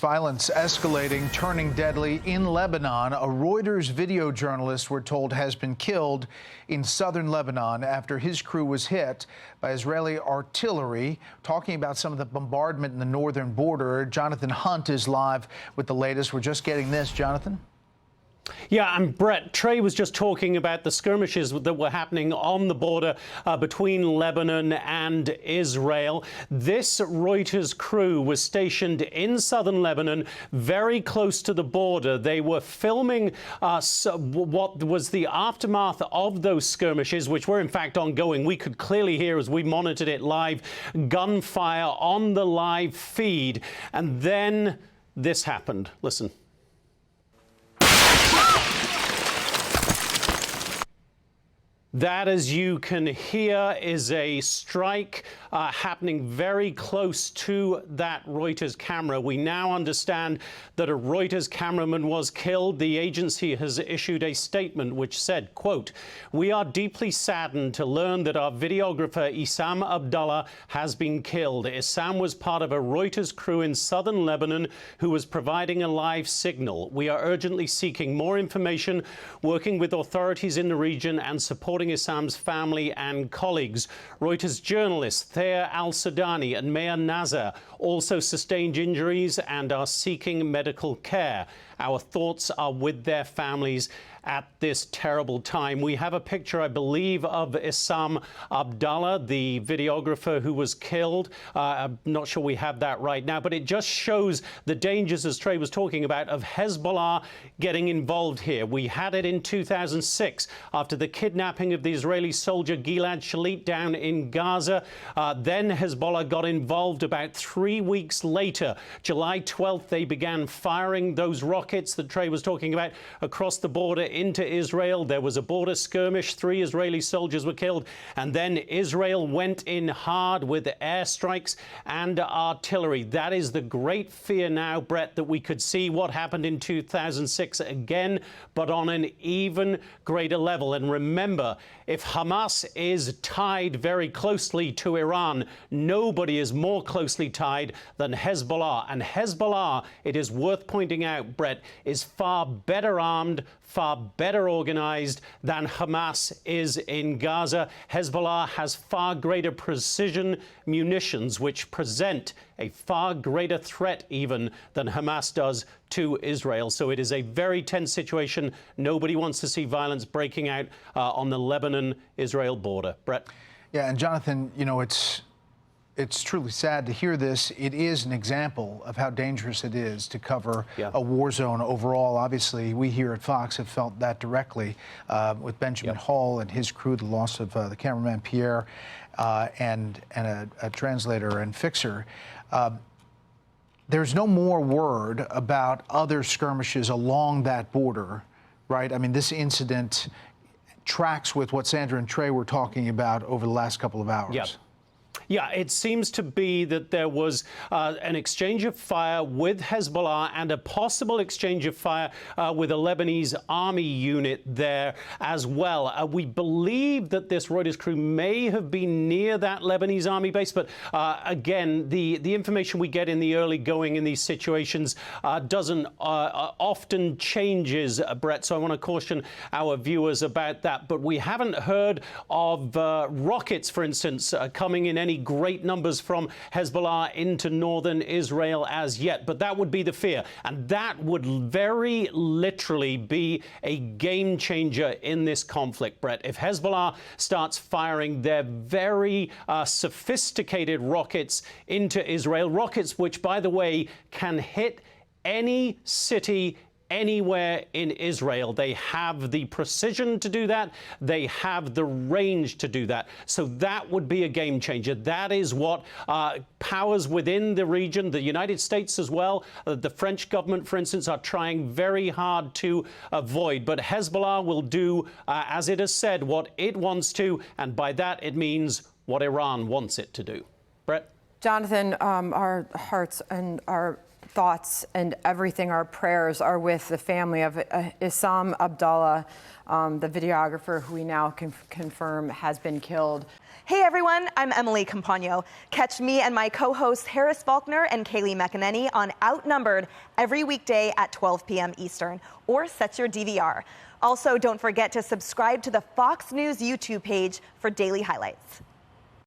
Violence escalating, turning deadly in Lebanon. A Reuters video journalist, we're told, has been killed in southern Lebanon after his crew was hit by Israeli artillery. Talking about some of the bombardment in the northern border, Jonathan Hunt is live with the latest. We're just getting this, Jonathan. Yeah, and Brett, Trey was just talking about the skirmishes that were happening on the border between Lebanon and Israel. This Reuters crew was stationed in southern Lebanon, very close to the border. They were filming what was the aftermath of those skirmishes, which were in fact ongoing. We could clearly hear, as we monitored it live, gunfire on the live feed. And then this happened. Listen. That, as you can hear, is a strike happening very close to that Reuters camera. We now understand that a Reuters cameraman was killed. The agency has issued a statement which said, quote, "We are deeply saddened to learn that our videographer Issam Abdallah has been killed. Issam was part of a Reuters crew in southern Lebanon who was providing a live signal. We are urgently seeking more information, working with authorities in the region and supporting Issam's family and colleagues." Reuters journalists Thayer al-Sudani and Meir Nazar also sustained injuries and are seeking medical care. Our thoughts are with their families at this terrible time. We have a picture, I believe, of Issam Abdallah, the videographer who was killed. I'm not sure we have that right now, but it just shows the dangers, as Trey was talking about, of Hezbollah getting involved here. We had it in 2006 after the kidnapping of the Israeli soldier Gilad Shalit down in Gaza. Then Hezbollah got involved about 3 weeks later. July 12th, they began firing those rockets that Trey was talking about across the border into Israel. There was a border skirmish. 3 Israeli soldiers were killed. And then Israel went in hard with airstrikes and artillery. That is the great fear now, Brett, that we could see what happened in 2006 again, but on an even greater level. And remember, if Hamas is tied very closely to Iran, nobody is more closely tied than Hezbollah. And Hezbollah, it is worth pointing out, Brett, is far better armed, far better organized than Hamas is in Gaza. Hezbollah has far greater precision munitions, which present a far greater threat even than Hamas does to Israel. So it is a very tense situation. Nobody wants to see violence breaking out on the Lebanon-Israel border. Brett? Yeah, and Jonathan, you know, it's truly sad to hear this. It is an example of how dangerous it is to cover a war zone overall. Obviously, we here at Fox have felt that directly with Benjamin Hall and his crew, the loss of the cameraman Pierre and a translator and fixer. There's no more word about other skirmishes along that border, right? I mean, this incident tracks with what Sandra and Trey were talking about over the last couple of hours. Yeah, it seems to be that there was an exchange of fire with Hezbollah and a possible exchange of fire with a Lebanese army unit there as well. We believe that this Reuters crew may have been near that Lebanese army base, but again, the information we get in the early going in these situations doesn't often changes, Brett, so I want to caution our viewers about that. But we haven't heard of rockets, for instance, coming in any great numbers from Hezbollah into northern Israel as yet. But that would be the fear. And that would very literally be a game changer in this conflict, Brett. If Hezbollah starts firing their very sophisticated rockets into Israel, rockets which, by the way, can hit any city anywhere in Israel. They have the precision to do that. They have the range to do that. So that would be a game changer. That is what powers within the region, the United States as well, the French government, for instance, are trying very hard to avoid. But Hezbollah will do, as it has said, what it wants to, and by that it means what Iran wants it to do. Brett? Jonathan, our hearts and our thoughts and everything, our prayers are with the family of Issam Abdallah, the videographer who we now can confirm has been killed. Hey everyone, I'm Emily Campagno. Catch me and my co-hosts Harris Faulkner and Kaylee McEnany on Outnumbered every weekday at 12 p.m. Eastern, or set your DVR. Also, don't forget to subscribe to the Fox News YouTube page for daily highlights.